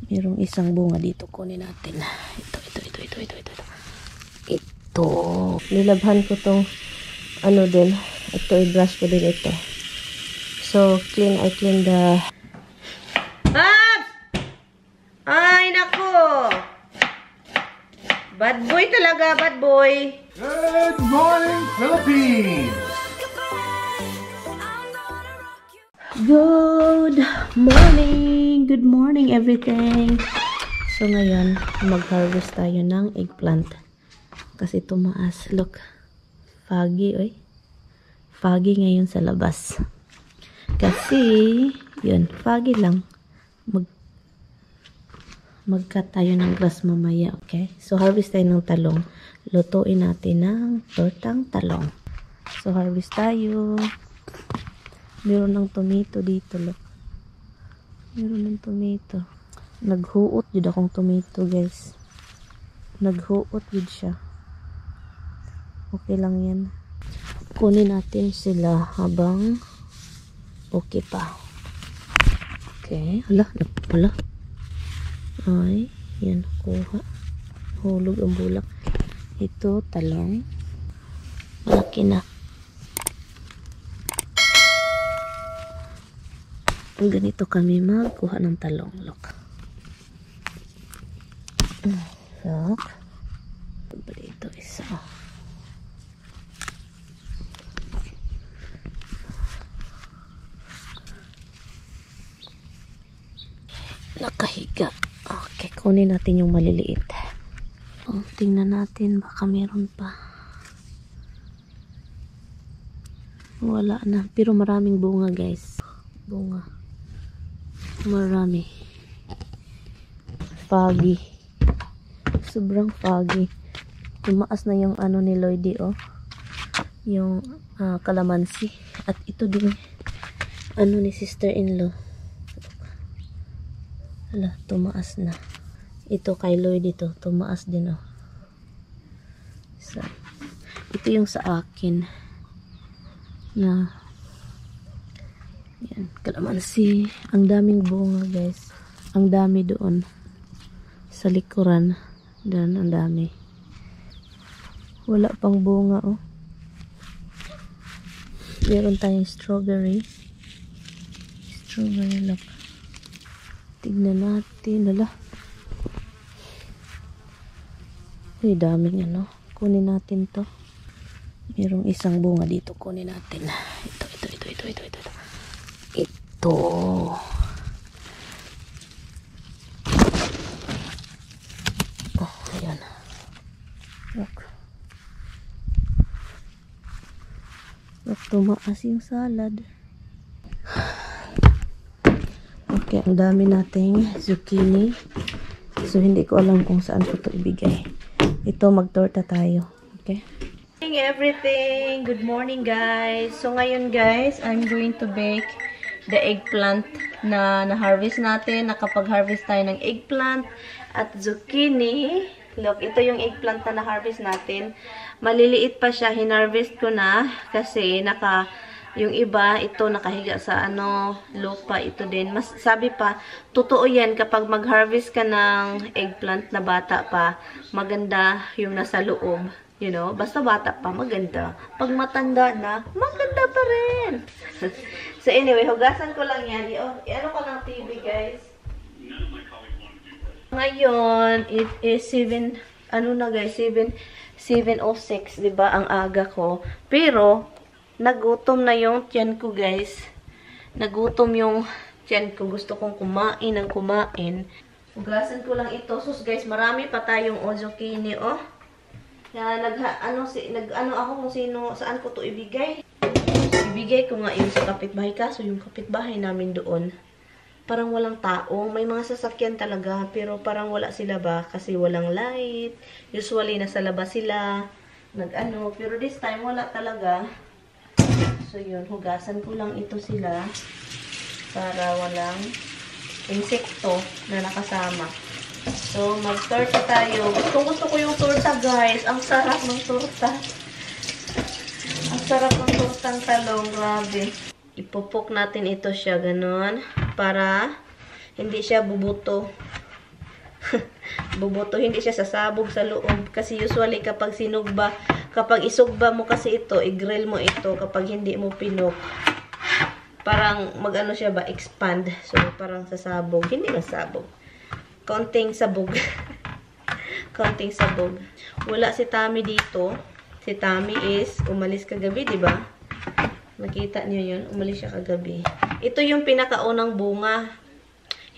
Merong isang bunga dito. Kunin natin. Ito. Ito. Nilabhan ko tong ano din. Ito, i-brush ko din ito. So, I clean the... Ay, nako! Bad boy talaga, bad boy! Good morning, Philippines! Good morning everything! So, ngayon, mag-harvest tayo ng eggplant. Kasi tumaas. Look, foggy, oy. Foggy ngayon sa labas. Kasi, yun, foggy lang. Mag-cut tayo ng grass mamaya, okay? So, harvest tayo ng talong. Lutuin natin ng tortang talong. So, harvest tayo. Meron ng tomato dito, look. Meron ng tomato. Naghuot yun akong tomato, guys. Naghuot yun siya. Okay lang yan. Kunin natin sila habang okay pa. Okay. Hala. Ay, yan, kuha. Hulog ang bulak. Ito, talong. Malaki na. Ganito kami magkuha ng talong. Look. Look. Ito isa. Nakahiga. Okay, kunin natin yung maliliit. Oh, tingnan natin, baka meron pa. Wala na, pero maraming bunga, guys. Bunga. Marami. Foggy. Sobrang foggy. Tumaas na yung ano ni Lloydie, oh. Yung kalamansi. At ito din, ano ni sister-in-law. Hala, tumaas na. Ito kay Lloyd ito, tumaas din, oh. So, ito yung sa akin. Na, yan, kalamansi. Ang daming bunga, guys. Ang dami doon. Sa likuran. Doon, ang dami. Wala pang bunga, oh. Meron tayong strawberry. Strawberry, look. Tignan natin. Hala. Uy, daming ano. Kunin natin to. Merong isang bunga dito. Kunin natin. Ito. Ito. Oh, ayan. Look. Look, tumaas yung salad. Okay, ang dami nating zucchini. So, hindi ko alam kung saan ko ito ibigay. Ito, magtorta tayo. Okay? Everything. Good morning, guys. So, ngayon, guys, I'm going to bake the eggplant na na-harvest natin. Nakapag-harvest tayo ng eggplant at zucchini. Look, ito yung eggplant na na-harvest natin. Maliliit pa siya. Hinarvest ko na kasi yung iba, ito nakahiga sa lupa, ito din. Mas sabi pa, totoo yan kapag mag-harvest ka ng eggplant na bata pa, maganda yung nasa loob. You know, basta bata pa, maganda. Pag matanda na, maganda pa rin. So anyway, hugasan ko lang yan. Ano ko ng TV, guys? Ngayon, it is 7:06, diba, ang aga ko. Pero, nagutom na yung tiyan ko, guys. Nagutom yung tiyan ko. Gusto kong kumain ng kumain. Hugasan ko lang ito. Sus, guys, marami pa tayong zucchini, oh. Kaya nag-ano ako kung saan ko to ibigay. Ibigay ko nga yun sa kapitbahay. Kaso yung kapitbahay namin doon, parang walang tao. May mga sasakyan talaga, pero parang wala sila ba? Kasi walang light. Usually, nasa labas sila. Pero this time, wala talaga. So, yun. Hugasan ko lang ito sila para walang insekto na nakasama. So, mag-torta tayo. Gusto ko yung torta, guys. Ang sarap ng torta. Ang sarap ng tortang talong. Grabe. Ipupok natin ito siya, ganun. Para hindi siya bubuto. Bubuto, hindi siya sasabog sa loob. Kasi usually kapag sinugba, kapag isugba mo kasi ito, i-grill mo ito, kapag hindi mo pinok, parang mag-ano siya ba, expand. So, parang sasabog. Hindi masabog. Konting sabog. Konting sabog. Wala si Tommy dito. Si Tommy is umalis kagabi, di ba? Nakita niyo yun? Umalis siya kagabi. Ito yung pinakaunang bunga.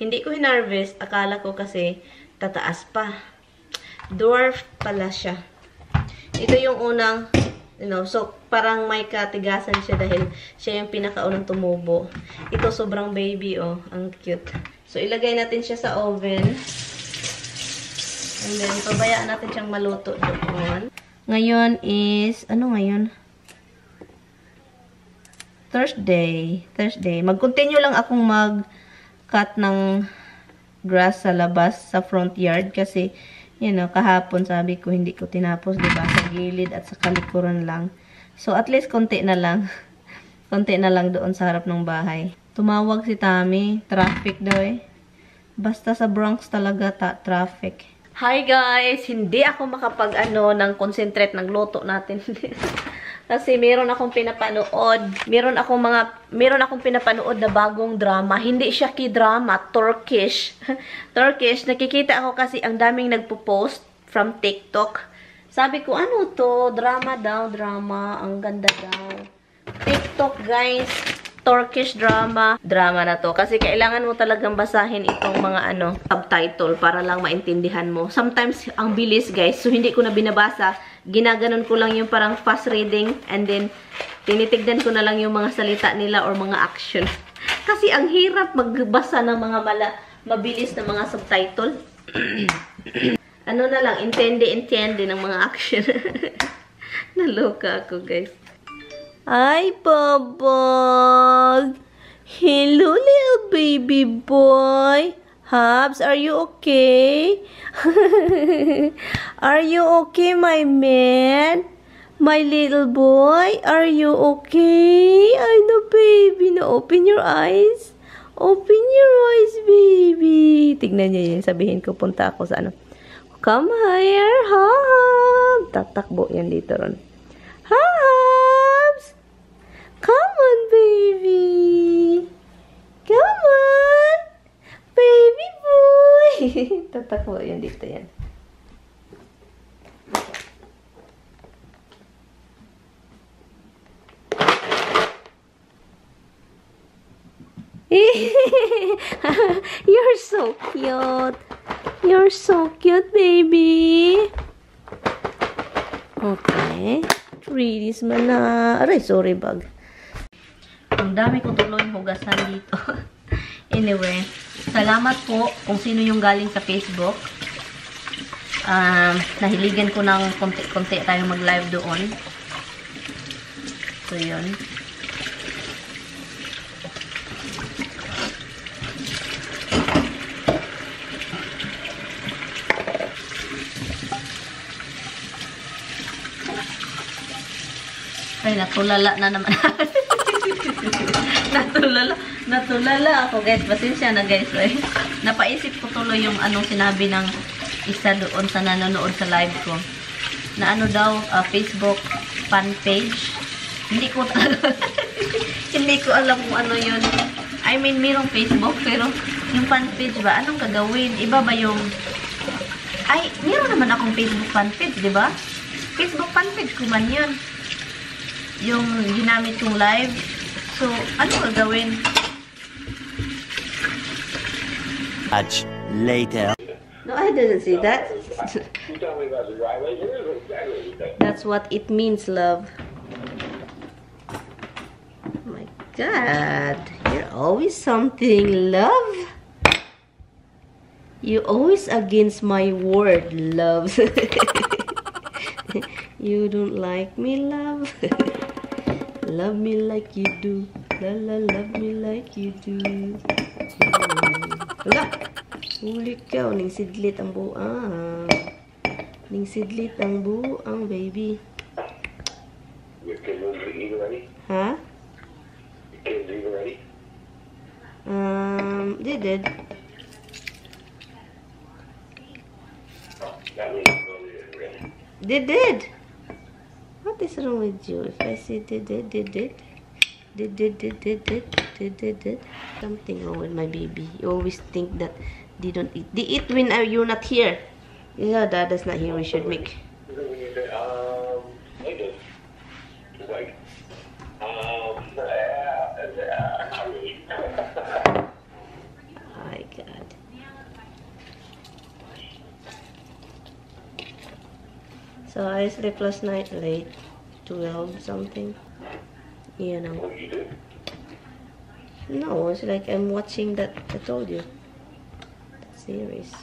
Hindi ko hinarvest. Akala ko kasi tataas pa. Dwarf pala siya. Ito yung unang, so parang may katigasan siya dahil siya yung pinakaunang tumubo. Ito sobrang baby, oh. Ang cute. So, ilagay natin siya sa oven. And then, pabayaan natin siyang maluto doon. Ngayon is, ano ngayon? Thursday. Mag-continue lang akong mag-cut ng grass sa labas, sa front yard. Kasi, kahapon sabi ko, hindi ko tinapos, diba? Sa gilid at sa kalikuran lang. So, at least, konti na lang. Konti na lang doon sa harap ng bahay. Tumawag si Tommy. Traffic daw eh. Basta sa Bronx talaga, traffic. Hi guys! Hindi ako ng concentrate ng luto natin. Kasi meron akong pinapanood. Meron akong pinapanood na bagong drama. Hindi siya K-drama, Turkish. Turkish. Nakikita ako kasi ang daming nagpo-post from TikTok. Sabi ko, ano to? Drama daw, drama. Ang ganda daw. TikTok guys. Turkish drama. Drama na to. Kasi kailangan mo talagang basahin itong mga subtitle para lang maintindihan mo. Sometimes, ang bilis guys. So, hindi ko na binabasa. Ginaganon ko lang yung parang fast reading. And then, tinitignan ko na lang yung mga salita nila or mga action. Kasi ang hirap magbasa ng mga mabilis na mga subtitle. Ano na lang, intende ng mga action. Naloka ako guys. Ay, Bobog! Hello, little baby boy! Habs, are you okay? Are you okay, my man? My little boy, are you okay? Ay, no, baby. No, open your eyes. Open your eyes, baby. Tignan niyo yun. Sabihin ko, punta ako sa Come here, Hab. Tatakbo yan dito ron. Habs! Come on, baby. Come on. Baby boy. Tatakbo yan dito yan. You're so cute. You're so cute, baby. Okay. Release mo na. Aray, sorry, bag. Ang dami ko tuloy hugasan dito. Anyway, salamat po kung sino yung galing sa Facebook. Nahiligan ko ng konti-konti tayo mag-live doon. So, yun. Ay, natulala na naman. natulala ako, guys. Pasensya na, guys. Ay, napaisip ko tuloy yung sinabi ng isa doon sa nanonood sa live ko. Na daw, Facebook fan page. Hindi ko hindi ko alam kung ano yun. I mean, mayroong Facebook, pero yung fan page ba? Anong gagawin? Iba ba yung... Ay, mayroon naman akong Facebook fan page, di ba? Facebook fan page ko man yun. Yung ginamit kong live. So, ano gagawin? Much later. No, I didn't see that. That's what it means, love. Oh my God. You're always something, love. You always against my word, love. You don't like me, love. Love me like you do. La la, love me like you do. Wala. Huli ka. Ning sidlit ang buang. Ning sidlit ang buang, baby. Your kids eat already? Huh? Your kids eat already? They did. That means no, they didn't really. They did. What is wrong with you? If I say did. Something wrong with my baby. You always think that they don't eat. They eat when you're not here. Yeah, Dad is not here. We should make. When you say, like this. It's like, not really. My God. So I slept last night late, 12 something. You know. What you do? No, it's like I'm watching that. I told you. That series.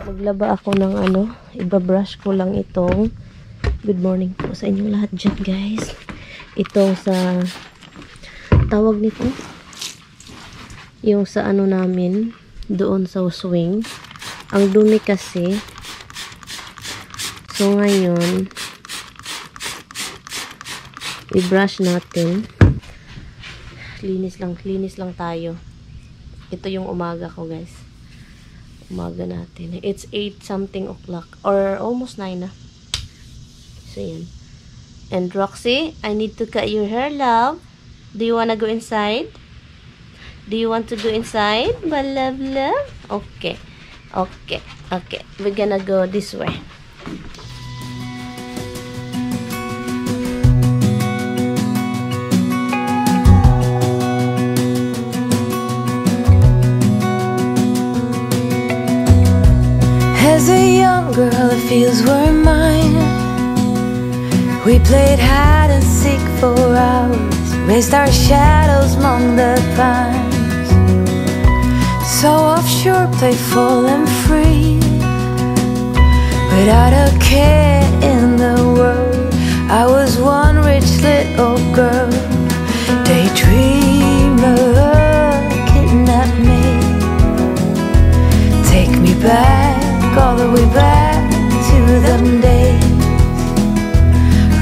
Maglaba ako ng ibabrush ko lang itong good morning po sa inyong lahat dyan guys. Itong sa tawag nito yung sa namin doon sa swing. Ang dumi kasi, so ngayon i-brush natin. Linis lang tayo. Ito yung umaga ko guys. Umaga natin. It's 8 something o'clock or almost 9 na. So yan. And Roxy, I need to cut your hair, love. Do you wanna go inside? Do you want to go inside, my love? Okay. We're gonna go this way. As a young girl, the fields were mine. We played hide and seek for hours, raised our shadows among the pines. So offshore, playful and free, without a care in the world. I was one rich little girl, daydreamer, kidnap me, take me back. All the way back to them days,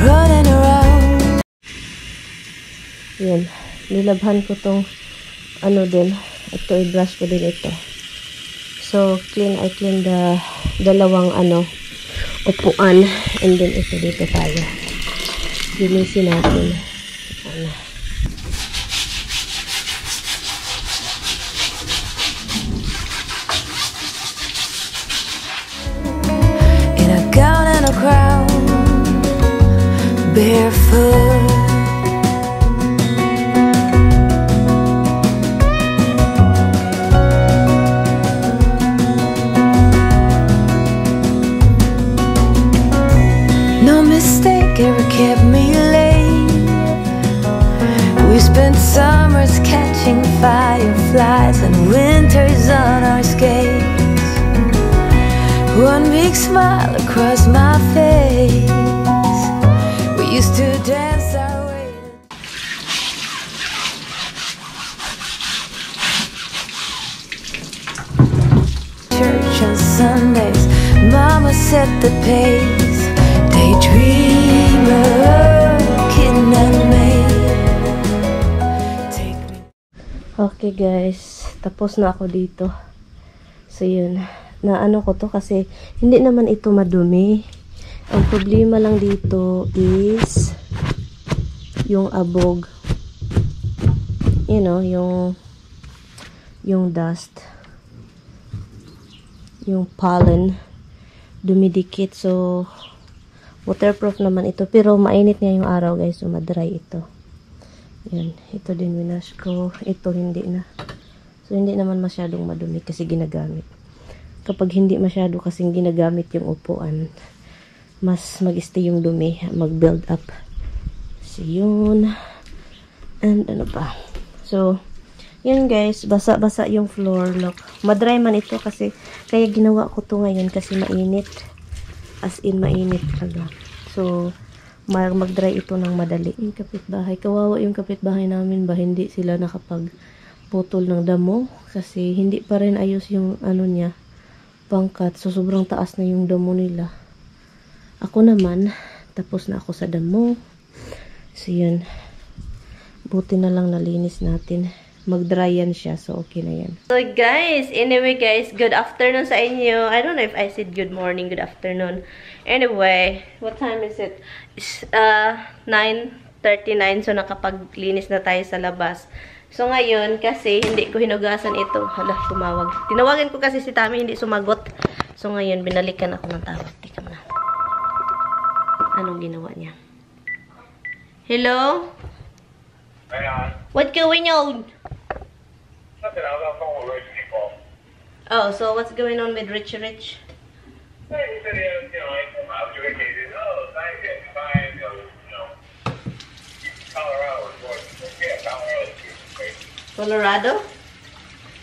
running around. Yan, nilabhan ko tong din. Ito i-brush ko din ito. So I clean the dalawang upuan, and then ito dito tayo. Linisin natin. Crown, barefoot, no mistake ever kept me late. We spent summers catching fireflies and winters on our skates. One big smile across my face. We used to dance our way. Church on Sundays, Mama set the pace. Daydreamer, kidnap me. Okay guys, tapos na ako dito. So yun. Na ko to kasi hindi naman ito madumi. Ang problema lang dito is yung abog. You know, yung dust. Yung pollen dumidikit. So waterproof naman ito, pero mainit nga yung araw guys, so madry ito. Yan, ito din winash ko. Ito hindi na. So hindi naman masyadong madumi kasi ginagamit. Kapag hindi masyado kasing ginagamit yung upuan, mas mag-stay yung dumi, mag-build up. So, yun. And ano pa. So, yun guys. Basa-basa yung floor. Look. Madry man ito kasi kaya ginawa ko to ngayon kasi mainit. As in, mainit talaga. So, mag-dry ito ng madali. Yung kapitbahay. Kawawa yung kapitbahay namin ba? Hindi sila nakapagputol ng damo. Kasi hindi pa rin ayos yung ano niya. Pangkat. So, sobrang taas na yung damo nila. Ako naman, tapos na ako sa damo. So, yun. Buti na lang nalinis natin. Mag-dry yan siya. So, okay na yan. So, guys. Anyway, guys. Good afternoon sa inyo. I don't know if I said good morning, good afternoon. Anyway, what time is it? It's 9:39. So, nakapaglinis na tayo sa labas. So, ngayon, kasi hindi ko hinugasan ito. Hala, tumawag. Tinawagan ko kasi si Tami, hindi sumagot. So, ngayon, binalikan ako ng tawag. Tika mo na. Anong ginawa niya? Hello? What's going on? Nothing, I was on the phone with Rich people. Oh, so what's going on with Richie Rich? Hey, he said, I was vacated. Oh, thank you. Fine, Colorado is going. Yeah, Colorado is good. Colorado?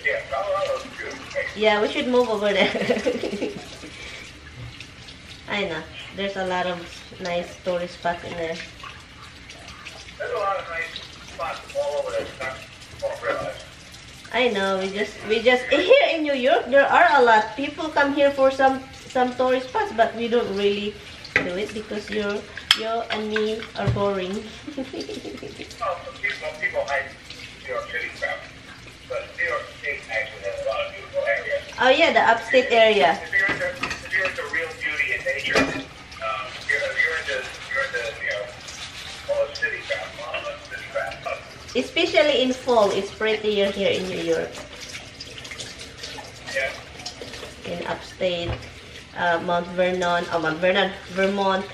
Yeah, Colorado is good. Yeah, we should move over there. I know. There's a lot of nice tourist spots in there. There's a lot of nice spots all over there. I know. We just here in New York there are a lot. People come here for some tourist spots, but we don't really do it because you and me are boring. Some people hike New York City crap, but New York State actually has a lot of beautiful areas. Oh yeah, the upstate area. If you're into real beauty and nature, you're into all the city crap, all the city crap. Especially in fall, it's prettier here in New York. Yeah. In upstate, Mount Vernon, Vermont,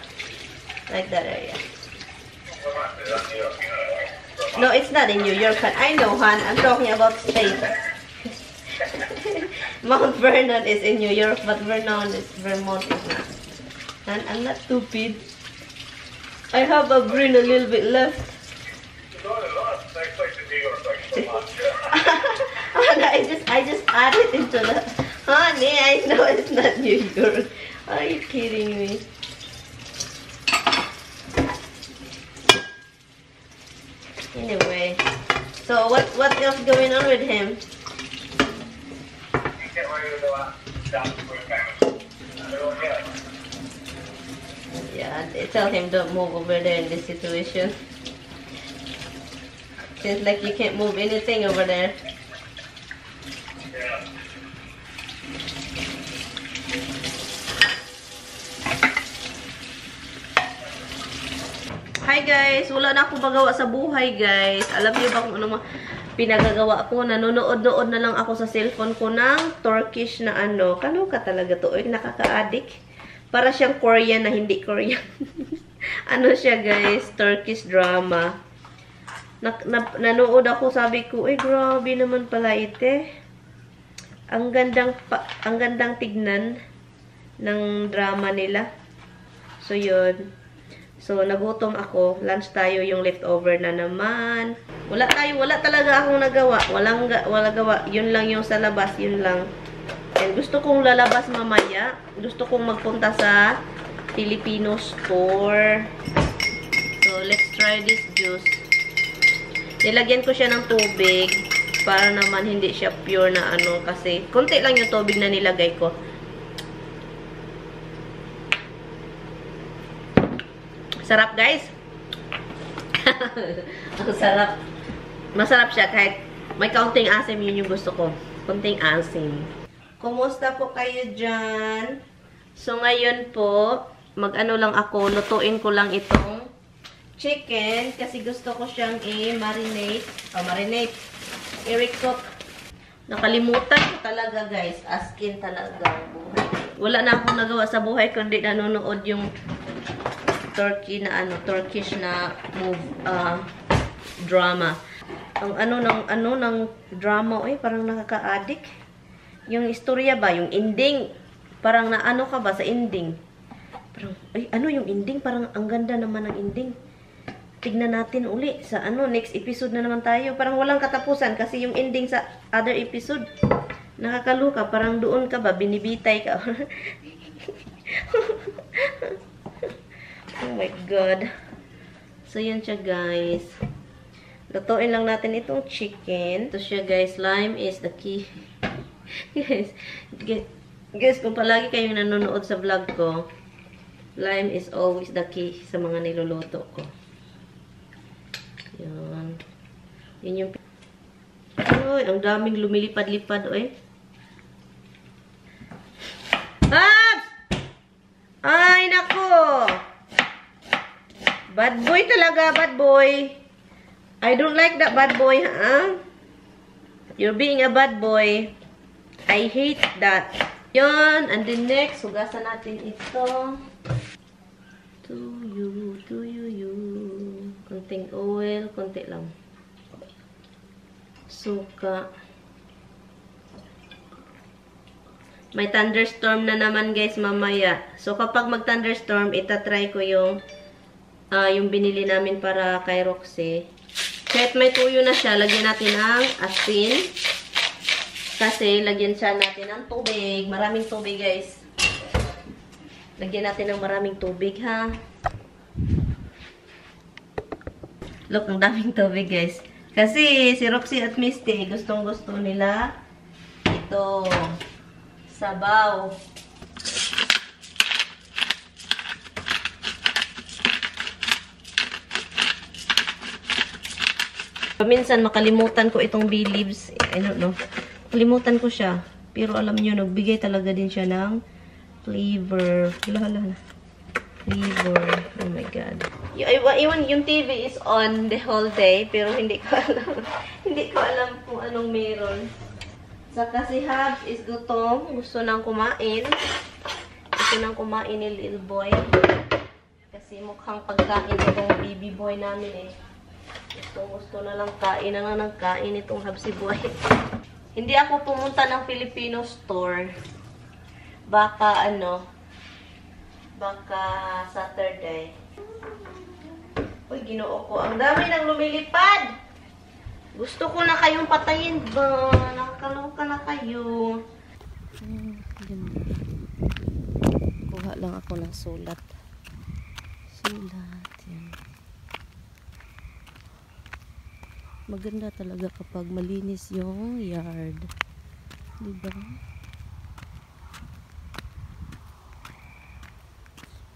like that area. Vermont is not New York, Vermont. No, it's not in New York, hon. I know, hon. I'm talking about state. Mount Vernon is in New York, but Vermont is not. And I'm not stupid. I have a brain a little bit left. Next place in New York, like Vermont. I just added into the... Honey, I know it's not New York. Are you kidding me? Anyway, so what else going on with him? You can't really go out down to where family. Yeah, tell him don't move over there in this situation. Seems like you can't move anything over there. Yeah. Hi guys! Wala na akong magawa sa buhay guys. Alam niyo ba kung ano pinagagawa ko? Nanonood-nood na lang ako sa cellphone ko ng Turkish na ano. Kaloka talaga to. Nakaka-addict. Para siyang Korean na hindi Korean. Ano siya guys? Turkish drama. Nanood ako, sabi ko, grabe naman pala ite. Ang gandang tignan ng drama nila. So, yun. So, nagutom ako. Lunch tayo, yung leftover na naman. Wala talaga akong nagawa. Wala gawa. Yun lang yung sa labas, yun lang. And gusto kong lalabas mamaya. Gusto kong magpunta sa Filipino store. So, let's try this juice. Nilagyan ko siya ng tubig para naman hindi siya pure na ano kasi konti lang yung tubig na nilagay ko. Sarap guys. Ang sarap. Masarap siya kahit may kaunting asim, yun yung gusto ko. Kunting asim. Kumusta po kayo dyan? So ngayon po, mag-ano lang ako, lutuin ko lang itong chicken kasi gusto ko siyang i-marinate. Marinate. I-recook. Nakalimutan ko talaga guys. As in talaga. Wala na akong nagawa sa buhay kundi nanonood yung Turkish na drama. Ang ano ng drama, parang nakaka-addict. Yung istorya ba, yung ending, parang naano ka ba sa ending? Parang, ano yung ending? Parang ang ganda naman ng ending. tignan natin uli sa next episode na naman tayo. Parang walang katapusan kasi yung ending sa other episode, nakakaluka. Parang doon ka ba, binibitay ka. Oh my God. So, yan siya, guys. Lutuin lang natin itong chicken. Ito siya, guys. Lime is the key. Guys, kung palagi kayong nanonood sa vlog ko, lime is always the key sa mga niluluto ko. Yan. Yan yung... Uy, ang daming lumilipad-lipad, oy. Habs! Ay, nako! Bad boy talaga, bad boy. I don't like that bad boy, ha? You're being a bad boy. I hate that. Yon, and then next, hugasan natin ito. To you. Konting oil, konti lang. Suka. May thunderstorm na naman, guys, mamaya. So, kapag mag-thunderstorm, itatry ko yung binili namin para kay Roxy. Kahit may tuyo na siya, lagyan natin ng asin. Kasi, lagyan siya natin ng tubig. Maraming tubig, guys. Lagyan natin ng maraming tubig, ha? Look, ang daming tubig, guys. Kasi, si Roxy at Misty, gustong-gusto nila ito. Sabaw. Minsan, makalimutan ko itong bay leaves. I don't know. Kalimutan ko siya. Pero alam nyo, nagbigay talaga din siya ng flavor. Hala. Flavor. Oh my God. Yung TV is on the whole day. Pero hindi ko alam. Hindi ko alam kung anong meron. Saka si Habs is gutom. Gusto nang kumain. Gusto nang kumain ni little boy. Kasi mukhang pagkain itong baby boy namin eh. Gusto na lang kain na lang ng kain itong Habsi boy. Hindi ako pumunta ng Filipino store. Baka Saturday. Uy, Ginoo ko. Ang dami nang lumilipad. Gusto ko na kayong patayin ba? Nakakaloka na kayo. Ganda. Kuha lang ako ng sulat. Yan. Maganda talaga kapag malinis yung yard. Diba?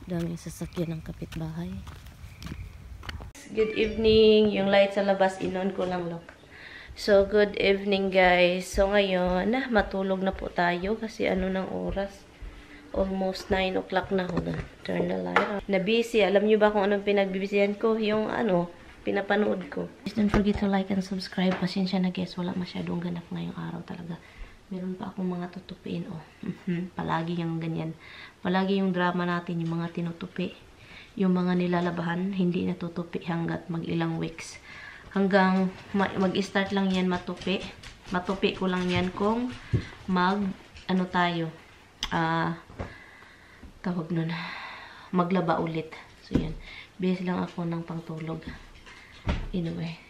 Daming sasakyan ng kapitbahay. Good evening. Yung light sa labas, inon ko lang, look. So, good evening, guys. So, ngayon, matulog na po tayo kasi ano ng oras? Almost 9 o'clock na. Hold on. Turn the light on. Na-busy. Alam nyo ba kung anong pinagbibisihan ko? Yung pinapanood ko. Please don't forget to like and subscribe. Pasensya na, guys. Wala masyadong ganap ngayong araw talaga. Meron pa akong mga tutupiin. Palagi yung ganyan. Palagi yung drama natin, yung mga tinutupi. Yung mga nilalabahan, hindi natutupi hanggat mag-ilang weeks. Hanggang mag-start lang yan matupi. Matupi ko lang yan kung tawag nun, maglaba ulit. So, yan. Base lang ako ng pangtulog. Anyway.